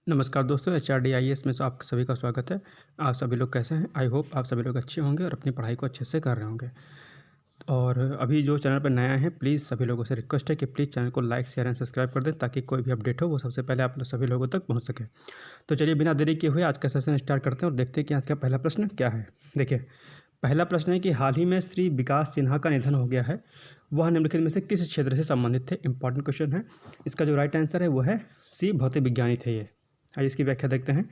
नमस्कार दोस्तों, HRD IAS में आप सभी का स्वागत है। आप सभी लोग कैसे हैं? आई होप आप सभी लोग अच्छे होंगे और अपनी पढ़ाई को अच्छे से कर रहे होंगे। और अभी जो चैनल पर नया है, प्लीज़ सभी लोगों से रिक्वेस्ट है कि प्लीज़ चैनल को लाइक, शेयर एंड सब्सक्राइब कर दें ताकि कोई भी अपडेट हो वो सबसे पहले आप सभी लोगों तक पहुँच सके। तो चलिए बिना देरी किए हुए आज का सेशन स्टार्ट करते हैं और देखते हैं कि आज का पहला प्रश्न क्या है। देखिए, पहला प्रश्न है कि हाल ही में श्री विकास सिन्हा का निधन हो गया है। वह निम्नलिखित में से किस क्षेत्र से संबंधित थे? इंपॉर्टेंट क्वेश्चन है। इसका जो राइट आंसर है वो है सी, भौतिक विज्ञानी थे ये। आइए इसकी व्याख्या देखते हैं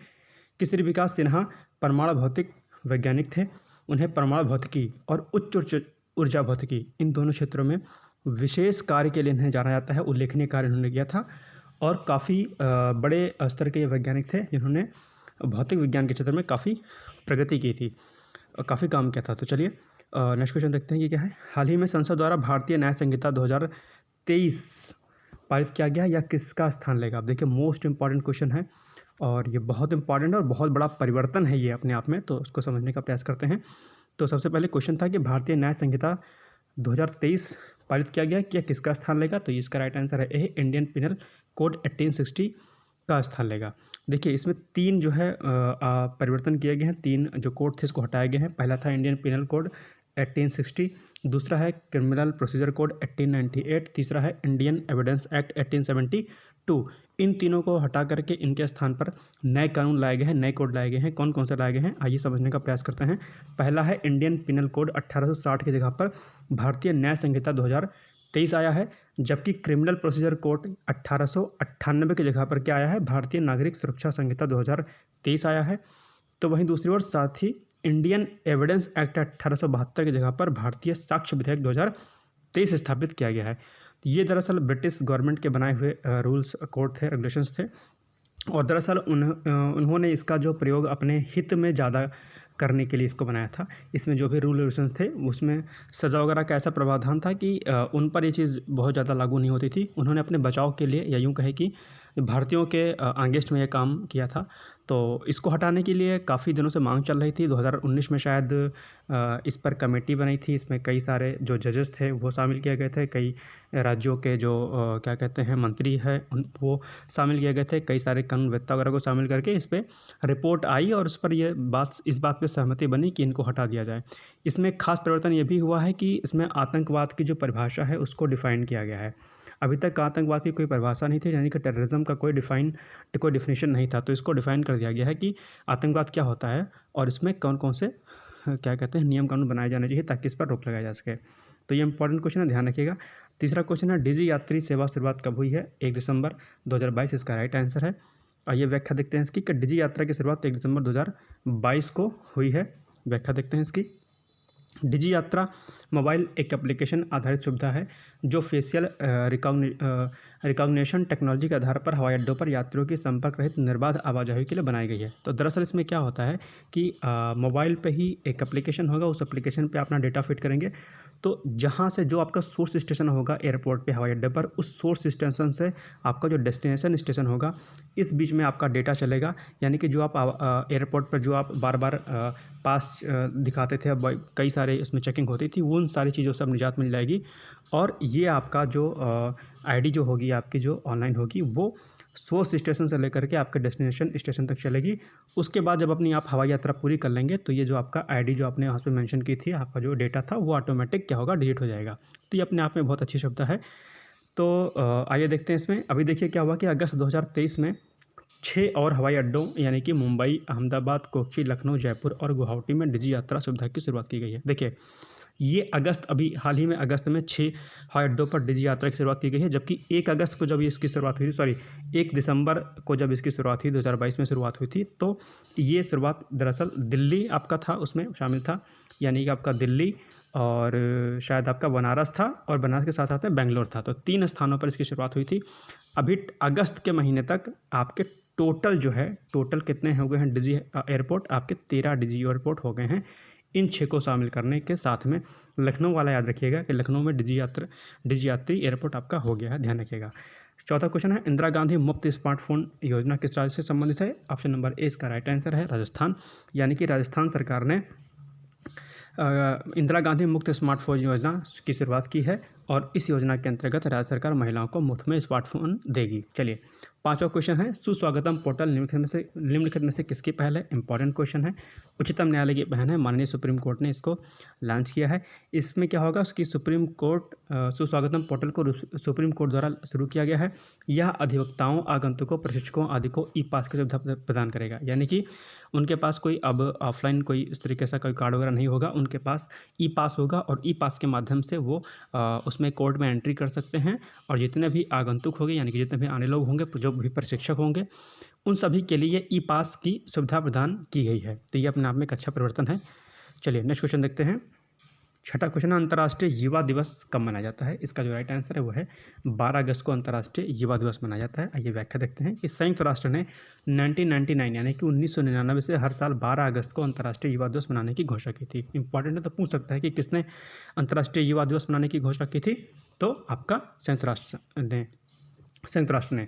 कि श्री विकास सिन्हा परमाणु भौतिक वैज्ञानिक थे। उन्हें परमाणु भौतिकी और उच्च ऊर्जा भौतिकी इन दोनों क्षेत्रों में विशेष कार्य के लिए इन्हें जाना जाता है। उल्लेखनीय कार्य उन्होंने किया था और काफ़ी बड़े स्तर के ये वैज्ञानिक थे जिन्होंने भौतिक विज्ञान के क्षेत्र में काफ़ी प्रगति की थी और काफ़ी काम किया था। तो चलिए नेक्स्ट क्वेश्चन देखते हैं कि क्या है। हाल ही में संसद द्वारा भारतीय न्याय संहिता 2023 पारित किया गया या किसका स्थान लेगा? आप देखिए, मोस्ट इंपॉर्टेंट क्वेश्चन है और ये बहुत इंपॉर्टेंट और बहुत बड़ा परिवर्तन है ये अपने आप में, तो उसको समझने का प्रयास करते हैं। तो सबसे पहले क्वेश्चन था कि भारतीय न्याय संहिता 2023 पारित किया गया कि किसका स्थान लेगा? तो इसका राइट आंसर है ए, इंडियन पिनल कोड 1860 का स्थान लेगा। देखिए, इसमें 3 जो है परिवर्तन किए गए हैं। 3 जो कोड थे इसको हटाए गए हैं। पहला था इंडियन पिनल कोड 1860, दूसरा है क्रिमिनल प्रोसीजर कोड 1898, तीसरा है इंडियन एविडेंस एक्ट 1872। इन तीनों को हटा करके इनके स्थान पर नए कानून लाए गए हैं, नए कोड लाए गए हैं। कौन कौन से लाए गए हैं आइए समझने का प्रयास करते हैं। पहला है इंडियन पिनल कोड 1860 की जगह पर भारतीय न्याय संहिता 2023 आया है, जबकि क्रिमिनल प्रोसीजर कोड 1898 की जगह पर क्या आया है? भारतीय नागरिक सुरक्षा संहिता 2023 आया है। तो वहीं दूसरी ओर साथ ही इंडियन एविडेंस एक्ट 1872 की जगह पर भारतीय साक्ष्य विधेयक 2023 स्थापित किया गया है। ये दरअसल ब्रिटिश गवर्नमेंट के बनाए हुए रूल्स कोड थे, रेगुलेशंस थे और दरअसल उन्होंने इसका जो प्रयोग अपने हित में ज़्यादा करने के लिए इसको बनाया था। इसमें जो भी रूल रेगुलेशंस थे उसमें सज़ा वगैरह का ऐसा प्रावधान था कि उन पर ये चीज़ बहुत ज़्यादा लागू नहीं होती थी। उन्होंने अपने बचाव के लिए या यूँ कहें कि भारतीयों के अगेंस्ट में ये काम किया था। तो इसको हटाने के लिए काफ़ी दिनों से मांग चल रही थी। 2019 में शायद इस पर कमेटी बनी थी। इसमें कई सारे जो जजेस थे वो शामिल किए गए थे। कई राज्यों के जो क्या कहते हैं मंत्री हैं वो शामिल किए गए थे। कई सारे कानूनवेत्ता वगैरह को शामिल करके इस पर रिपोर्ट आई और उस पर इस बात पे सहमति बनी कि इनको हटा दिया जाए। इसमें खास परिवर्तन ये भी हुआ है कि इसमें आतंकवाद की जो परिभाषा है उसको डिफ़ाइन किया गया है। अभी तक आतंकवाद की कोई परिभाषा नहीं थी, यानी कि टेररिज्म का कोई डिफिनेशन नहीं था। तो इसको डिफ़ाइन कर दिया गया है कि आतंकवाद क्या होता है और इसमें कौन कौन से क्या कहते हैं नियम कानून बनाए जाने चाहिए ताकि इस पर रोक लगाया जा सके। तो ये इंपॉर्टेंट क्वेश्चन है, ध्यान रखिएगा। तीसरा क्वेश्चन है डिजी यात्री सेवा शुरुआत कब हुई है? 1 दिसंबर 2022 इसका राइट आंसर है। आइए व्याख्या देखते हैं इसकी कि डिजी यात्रा की शुरुआत 1 दिसंबर 2022 को हुई है। व्याख्या देखते हैं इसकी। डिजी यात्रा मोबाइल एक एप्लीकेशन आधारित सुविधा है जो फेशियल रिकॉग्निशन टेक्नोलॉजी के आधार पर हवाई अड्डों पर यात्रियों की संपर्क रहित निर्बाध आवाजाही के लिए बनाई गई है। तो दरअसल इसमें क्या होता है कि मोबाइल पे ही एक एप्लीकेशन होगा, उस एप्लीकेशन पे अपना डेटा फिट करेंगे तो जहाँ से जो आपका सोर्स स्टेशन होगा एयरपोर्ट पे, हवाई अड्डे पर, उस सोर्स स्टेशन से आपका जो डेस्टिनेशन स्टेशन होगा इस बीच में आपका डेटा चलेगा। यानी कि जो आप एयरपोर्ट पर जो आप बार बार पास दिखाते थे, अब कई सारे इसमें चेकिंग होती थी, उन सारी चीज़ों से अब निजात मिल जाएगी और ये आपका जो आईडी जो होगी आपकी जो ऑनलाइन होगी वो सोर्स स्टेशन से लेकर के आपके डेस्टिनेशन स्टेशन तक चलेगी। उसके बाद जब अपनी आप हवाई यात्रा पूरी कर लेंगे तो ये जो आपका आईडी जो आपने वहाँ पे मेंशन की थी, आपका जो डेटा था वो ऑटोमेटिक क्या होगा, डिलीट हो जाएगा। तो ये अपने आप में बहुत अच्छी सुविधा है। तो आइए देखते हैं इसमें। अभी देखिए क्या हुआ कि अगस्त 2023 में 6 और हवाई अड्डों यानी कि मुंबई, अहमदाबाद, कोच्चि, लखनऊ, जयपुर और गुवाहाटी में डिजी यात्रा सुविधा की शुरुआत की गई है। देखिए, ये अभी हाल ही में अगस्त में 6 हवाई अड्डों पर डिजी यात्रा की शुरुआत की गई है, जबकि 1 अगस्त को जब इसकी शुरुआत हुई थी, सॉरी 1 दिसंबर को जब इसकी शुरुआत हुई, 2022 में शुरुआत हुई थी, तो ये शुरुआत दरअसल दिल्ली आपका था, उसमें शामिल था। यानी कि आपका दिल्ली और शायद आपका बनारस था और बनारस के साथ साथ में बेंगलोर था। तो 3 स्थानों पर इसकी शुरुआत हुई थी। अभी अगस्त के महीने तक आपके टोटल कितने हो गए हैं डिजी एयरपोर्ट? आपके 13 डिजी एयरपोर्ट हो गए हैं। इन 6 को शामिल करने के साथ में लखनऊ वाला याद रखिएगा कि लखनऊ में डिजी यात्री एयरपोर्ट आपका हो गया है, ध्यान रखिएगा। चौथा क्वेश्चन है इंदिरा गांधी मुफ्त स्मार्टफोन योजना किस राज्य से संबंधित है? ऑप्शन नंबर ए इसका राइट आंसर है राजस्थान। यानी कि राजस्थान सरकार ने इंदिरा गांधी मुफ्त स्मार्टफोन योजना की शुरुआत की है और इस योजना के अंतर्गत राज्य सरकार महिलाओं को मुफ्त में स्मार्टफोन देगी। चलिए, पाँचवा क्वेश्चन है, सुस्वागतम पोर्टल निम्नलिखित में से किसकी पहल है? इंपॉर्टेंट क्वेश्चन है। उच्चतम न्यायालय की पहल है, माननीय सुप्रीम कोर्ट ने इसको लॉन्च किया है। इसमें क्या होगा कि सुप्रीम कोर्ट सुस्वागतम पोर्टल को सुप्रीम कोर्ट द्वारा शुरू किया गया है। यह अधिवक्ताओं, आगंतुकों, प्रशिक्षकों आदि को ई पास की सुविधा प्रदान करेगा, यानी कि उनके पास कोई अब ऑफलाइन कोई इस तरीके से कोई कार्ड वगैरह नहीं होगा, उनके पास ई पास होगा और ई पास के माध्यम से वो उसमें कोर्ट में एंट्री कर सकते हैं और जितने भी आगंतुक होंगे, यानी कि जितने भी आने लोग होंगे, जो भी प्रशिक्षक होंगे, उन सभी के लिए ई पास की सुविधा प्रदान की गई है। तो ये अपने आप में एक अच्छा परिवर्तन है। चलिए नेक्स्ट क्वेश्चन देखते हैं। छठा क्वेश्चन है, अंतर्राष्ट्रीय युवा दिवस कब मनाया जाता है? इसका जो राइट आंसर है वो है 12 अगस्त को अंतर्राष्ट्रीय युवा दिवस मनाया जाता है। आइए व्याख्या देखते हैं कि संयुक्त राष्ट्र ने 1999 यानी कि 1999 से हर साल 12 अगस्त को अंतर्राष्ट्रीय युवा दिवस मनाने की घोषणा की थी। इंपॉर्टेंट है, तो पूछ सकता है कि किसने अंतर्राष्ट्रीय युवा दिवस मनाने की घोषणा की थी? तो आपका संयुक्त राष्ट्र ने।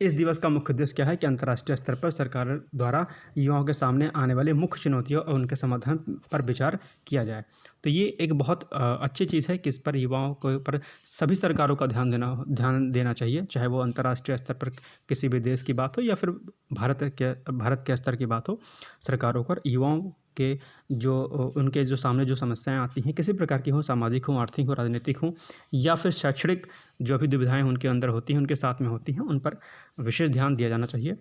इस दिवस का मुख्य उद्देश्य क्या है कि अंतर्राष्ट्रीय स्तर पर सरकार द्वारा युवाओं के सामने आने वाले मुख्य चुनौतियों और उनके समाधान पर विचार किया जाए। तो ये एक बहुत अच्छी चीज़ है कि इस पर युवाओं के ऊपर सभी सरकारों का ध्यान देना चाहिए, चाहे वो अंतर्राष्ट्रीय स्तर पर किसी भी देश की बात हो या फिर भारत के स्तर की बात हो। सरकारों पर युवाओं के जो उनके जो सामने जो समस्याएं आती हैं, किसी प्रकार की हो, सामाजिक हो, आर्थिक हो, राजनीतिक हो या फिर शैक्षणिक, जो भी दुविधाएं उनके अंदर होती हैं, उनके साथ में होती हैं, उन पर विशेष ध्यान दिया जाना चाहिए।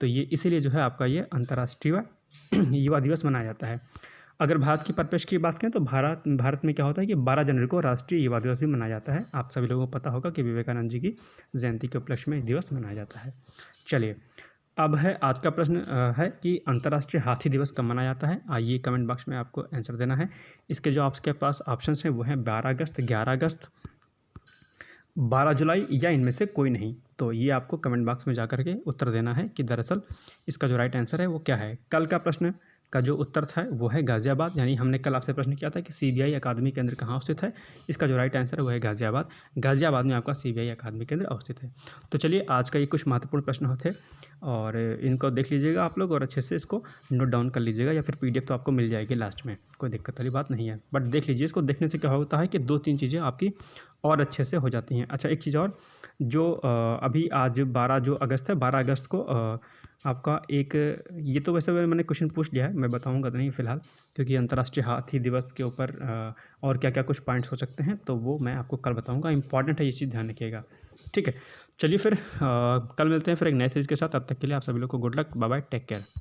तो ये इसीलिए जो है आपका ये अंतर्राष्ट्रीय युवा दिवस मनाया जाता है। अगर भारत की परिप्रेक्ष्य की बात करें तो भारत में क्या होता है कि 12 जनवरी को राष्ट्रीय युवा दिवस भी मनाया जाता है। आप सभी लोगों को पता होगा कि विवेकानंद जी की जयंती के उपलक्ष्य में दिवस मनाया जाता है। चलिए, अब है आज का प्रश्न है कि अंतर्राष्ट्रीय हाथी दिवस कब मनाया जाता है? आइए कमेंट बॉक्स में आपको आंसर देना है। इसके जो आपके पास ऑप्शन हैं वो हैं 12 अगस्त, 11 अगस्त, 12 जुलाई या इनमें से कोई नहीं। तो ये आपको कमेंट बॉक्स में जाकर के उत्तर देना है कि दरअसल इसका जो राइट आंसर है वो क्या है। कल का प्रश्न का जो उत्तर था वो है गाज़ियाबाद, यानी हमने कल आपसे प्रश्न किया था कि सीबीआई अकादमी केंद्र कहाँ स्थित है। इसका जो राइट आंसर है वो है गाज़ियाबाद। गाज़ियाबाद में आपका सीबीआई अकादमी केंद्र अवस्थित है। तो चलिए, आज का ये कुछ महत्वपूर्ण प्रश्न थे और इनको देख लीजिएगा आप लोग और अच्छे से इसको नोट डाउन कर लीजिएगा, या फिर पीडीएफ तो आपको मिल जाएगी लास्ट में, कोई दिक्कत वाली बात नहीं है। बट देख लीजिए, इसको देखने से क्या होता है कि 2-3 चीज़ें आपकी और अच्छे से हो जाती हैं। अच्छा, एक चीज़ और, जो अभी आज 12 जो अगस्त है, 12 अगस्त को आपका एक, ये तो वैसे मैंने क्वेश्चन पूछ लिया है, मैं बताऊंगा तो नहीं फ़िलहाल, क्योंकि अंतर्राष्ट्रीय हाथी दिवस के ऊपर और क्या क्या कुछ पॉइंट्स हो सकते हैं तो वो मैं आपको कल बताऊंगा। इंपॉर्टेंट है, ये चीज़ ध्यान रखिएगा। ठीक है, चलिए फिर कल मिलते हैं फिर एक नए सीरीज़ के साथ। तब तक के लिए आप सभी लोग को good luck, bye bye, take care.